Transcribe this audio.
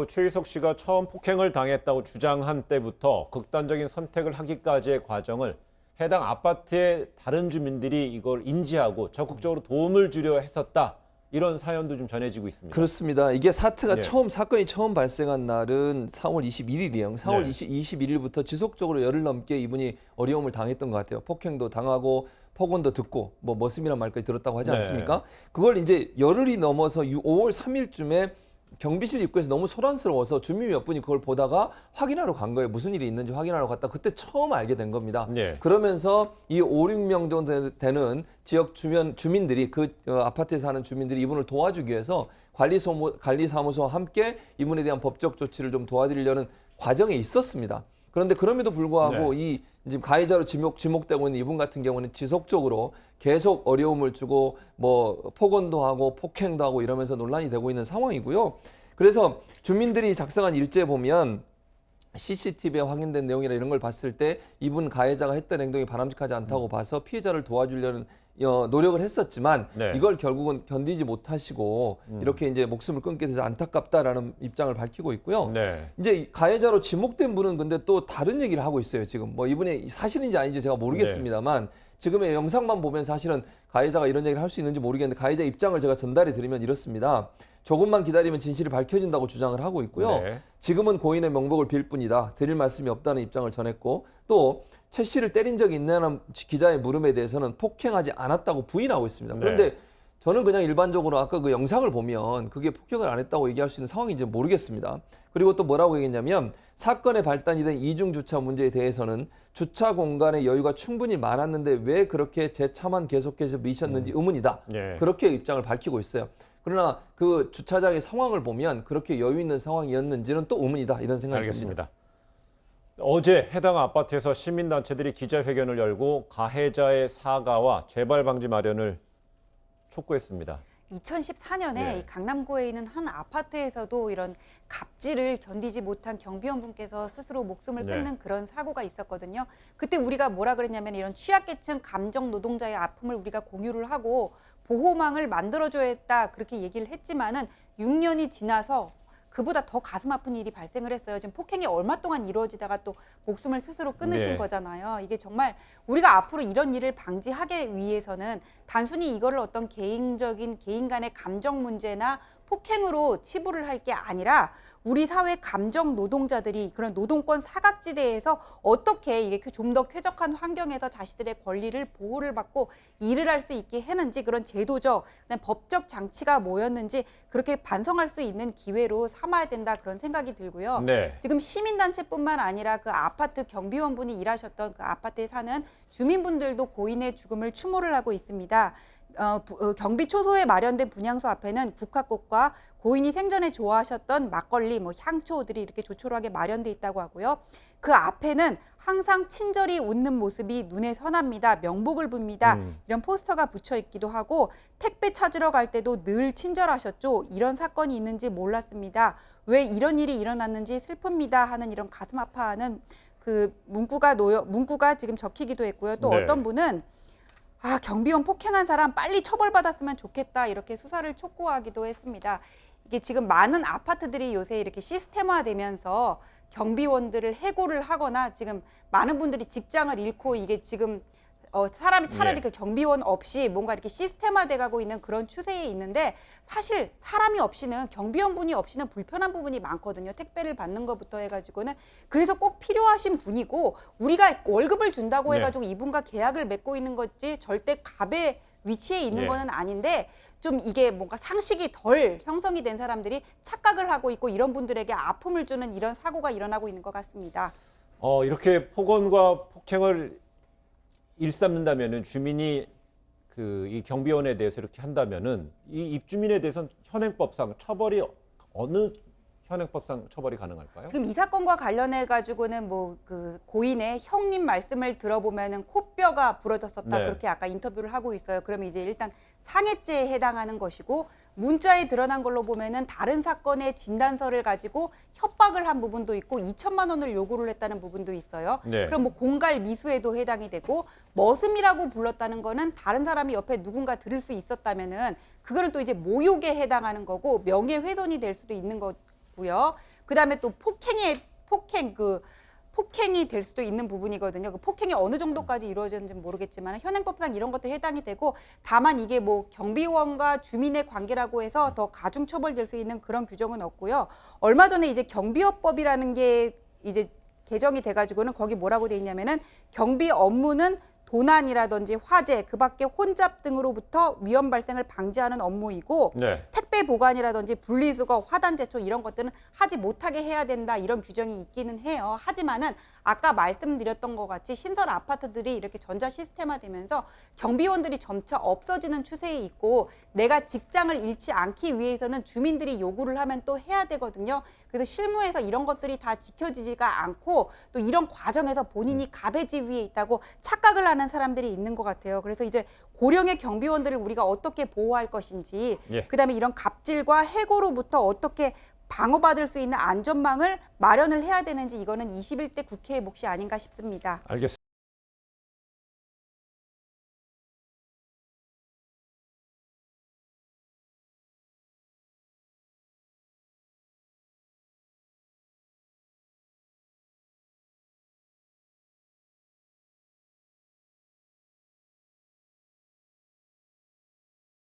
최희석 씨가 처음 폭행을 당했다고 주장한 때부터 극단적인 선택을 하기까지의 과정을 해당 아파트의 다른 주민들이 이걸 인지하고 적극적으로 도움을 주려 했었다. 이런 사연도 좀 전해지고 있습니다. 그렇습니다. 이게 사건이 네. 처음 발생한 날은 4월 21일이에요. 4월 네. 21일부터 지속적으로 열흘 넘게 이분이 어려움을 당했던 것 같아요. 폭행도 당하고 폭언도 듣고 뭐 머슴이란 말까지 들었다고 하지 네. 않습니까? 그걸 이제 열흘이 넘어서 5월 3일쯤에 경비실 입구에서 너무 소란스러워서 주민 몇 분이 그걸 보다가 확인하러 간 거예요. 무슨 일이 있는지 확인하러 갔다 그때 처음 알게 된 겁니다. 네. 그러면서 이 5, 6명 정도 되는 지역 주민들이 그 아파트에 사는 주민들이 이분을 도와주기 위해서 관리사무소와 함께 이분에 대한 법적 조치를 좀 도와드리려는 과정에 있었습니다. 그런데 그럼에도 불구하고 이 지금 가해자로 지목되고 있는 이분 같은 경우는 지속적으로 계속 어려움을 주고 뭐 폭언도 하고 폭행도 하고 이러면서 논란이 되고 있는 상황이고요. 그래서 주민들이 작성한 일지에 보면 CCTV에 확인된 내용이나 이런 걸 봤을 때 이분 가해자가 했던 행동이 바람직하지 않다고 봐서 피해자를 도와주려는 노력을 했었지만 네. 이걸 결국은 견디지 못하시고 이렇게 이제 목숨을 끊게 돼서 안타깝다라는 입장을 밝히고 있고요. 네. 이제 가해자로 지목된 분은 근데 또 다른 얘기를 하고 있어요. 지금 뭐 이분이 사실인지 아닌지 제가 모르겠습니다만 지금의 영상만 보면 사실은 가해자가 이런 얘기를 할 수 있는지 모르겠는데 가해자 입장을 제가 전달해 드리면 이렇습니다. 조금만 기다리면 진실이 밝혀진다고 주장을 하고 있고요. 네. 지금은 고인의 명복을 빌 뿐이다. 드릴 말씀이 없다는 입장을 전했고 또 최 씨를 때린 적이 있냐는 기자의 물음에 대해서는 폭행하지 않았다고 부인하고 있습니다. 그런데 네. 저는 그냥 일반적으로 아까 그 영상을 보면 그게 폭행을 안 했다고 얘기할 수 있는 상황인지 모르겠습니다. 그리고 또 뭐라고 얘기했냐면 사건의 발단이 된 이중 주차 문제에 대해서는 주차 공간의 여유가 충분히 많았는데 왜 그렇게 제 차만 계속해서 미셨는지 의문이다. 네. 그렇게 입장을 밝히고 있어요. 그러나 그 주차장의 상황을 보면 그렇게 여유 있는 상황이었는지는 또 의문이다. 이런 생각이 듭니다. 알겠습니다. 어제 해당 아파트에서 시민단체들이 기자회견을 열고 가해자의 사과와 재발 방지 마련을 촉구했습니다. 2014년에 네. 이 강남구에 있는 한 아파트에서도 이런 갑질을 견디지 못한 경비원분께서 스스로 목숨을 네. 끊는 그런 사고가 있었거든요. 그때 우리가 뭐라 그랬냐면 이런 취약계층 감정 노동자의 아픔을 우리가 공유를 하고 보호망을 만들어줘야 했다 그렇게 얘기를 했지만은 6년이 지나서 그보다 더 가슴 아픈 일이 발생을 했어요. 지금 폭행이 얼마 동안 이루어지다가 또 목숨을 스스로 끊으신 네. 거잖아요. 이게 정말 우리가 앞으로 이런 일을 방지하기 위해서는 단순히 이거를 어떤 개인 간의 감정 문제나 폭행으로 치부를 할 게 아니라 우리 사회 감정 노동자들이 그런 노동권 사각지대에서 어떻게 이게 좀 더 쾌적한 환경에서 자신들의 권리를 보호를 받고 일을 할 수 있게 했는지 그런 제도적, 법적 장치가 뭐였는지 그렇게 반성할 수 있는 기회로 삼아야 된다 그런 생각이 들고요. 네. 지금 시민단체뿐만 아니라 그 아파트 경비원분이 일하셨던 그 아파트에 사는 주민분들도 고인의 죽음을 추모를 하고 있습니다. 경비 초소에 마련된 분향소 앞에는 국화꽃과 고인이 생전에 좋아하셨던 막걸리, 향초들이 이렇게 조촐하게 마련돼 있다고 하고요. 그 앞에는 항상 친절히 웃는 모습이 눈에 선합니다. 명복을 빕니다. 이런 포스터가 붙여 있기도 하고 택배 찾으러 갈 때도 늘 친절하셨죠. 이런 사건이 있는지 몰랐습니다. 왜 이런 일이 일어났는지 슬픕니다. 하는 이런 가슴 아파하는 그 문구가 지금 적히기도 했고요. 또 네. 어떤 분은 경비원 폭행한 사람 빨리 처벌받았으면 좋겠다 이렇게 수사를 촉구하기도 했습니다. 이게 지금 많은 아파트들이 요새 이렇게 시스템화되면서 경비원들을 해고를 하거나 지금 많은 분들이 직장을 잃고 이게 지금 사람이 차라리 그 경비원 없이 뭔가 이렇게 시스템화돼 가고 있는 그런 추세에 있는데 사실 사람이 없이는 경비원분이 없이는 불편한 부분이 많거든요. 택배를 받는 것부터 해가지고는. 그래서 꼭 필요하신 분이고 우리가 월급을 준다고 해가지고 이분과 계약을 맺고 있는 거지 절대 갑의 위치에 있는 거는 아닌데 좀 이게 뭔가 상식이 덜 형성이 된 사람들이 착각을 하고 있고 이런 분들에게 아픔을 주는 이런 사고가 일어나고 있는 것 같습니다. 이렇게 폭언과 폭행을 일삼는다면은 주민이 이 경비원에 대해서 이렇게 한다면은 이 입주민에 대해서는 현행법상 처벌이 어느 현행법상 처벌이 가능할까요? 지금 이 사건과 관련해 가지고는 그 고인의 형님 말씀을 들어보면은 코뼈가 부러졌었다 네. 그렇게 아까 인터뷰를 하고 있어요. 그러면 이제 일단 상해죄에 해당하는 것이고 문자에 드러난 걸로 보면은 다른 사건의 진단서를 가지고 협박을 한 부분도 있고 2천만 원을 요구를 했다는 부분도 있어요. 네. 그럼 공갈 미수에도 해당이 되고 머슴이라고 불렀다는 거는 다른 사람이 옆에 누군가 들을 수 있었다면은 그거는 또 이제 모욕에 해당하는 거고 명예훼손이 될 수도 있는 있고요. 그다음에 또 폭행이 될 수도 있는 부분이거든요. 그 폭행이 어느 정도까지 이루어졌는지 모르겠지만 현행법상 이런 것들 해당이 되고, 다만 이게 뭐 경비원과 주민의 관계라고 해서 더 가중 처벌될 수 있는 그런 규정은 없고요. 얼마 전에 이제 경비업법이라는 게 이제 개정이 돼가지고는 거기 뭐라고 돼 있냐면은 경비 업무는 도난이라든지 화재, 그 밖에 혼잡 등으로부터 위험 발생을 방지하는 업무이고, 네. 택배 보관이라든지 분리수거, 화단 제초 이런 것들은 하지 못하게 해야 된다, 이런 규정이 있기는 해요. 하지만은 아까 말씀드렸던 것 같이 신설 아파트들이 이렇게 전자 시스템화되면서 경비원들이 점차 없어지는 추세에 있고, 내가 직장을 잃지 않기 위해서는 주민들이 요구를 하면 또 해야 되거든요. 그래서 실무에서 이런 것들이 다 지켜지지가 않고, 또 이런 과정에서 본인이 가배지 위에 있다고 착각을 하는 사람들이 있는 것 같아요. 그래서 이제 고령의 경비원들을 우리가 어떻게 보호할 것인지, 예. 그다음에 이런 갑질과 해고로부터 어떻게 방어받을 수 있는 안전망을 마련을 해야 되는지, 이거는 21대 국회의 몫이 아닌가 싶습니다. 알겠습니다.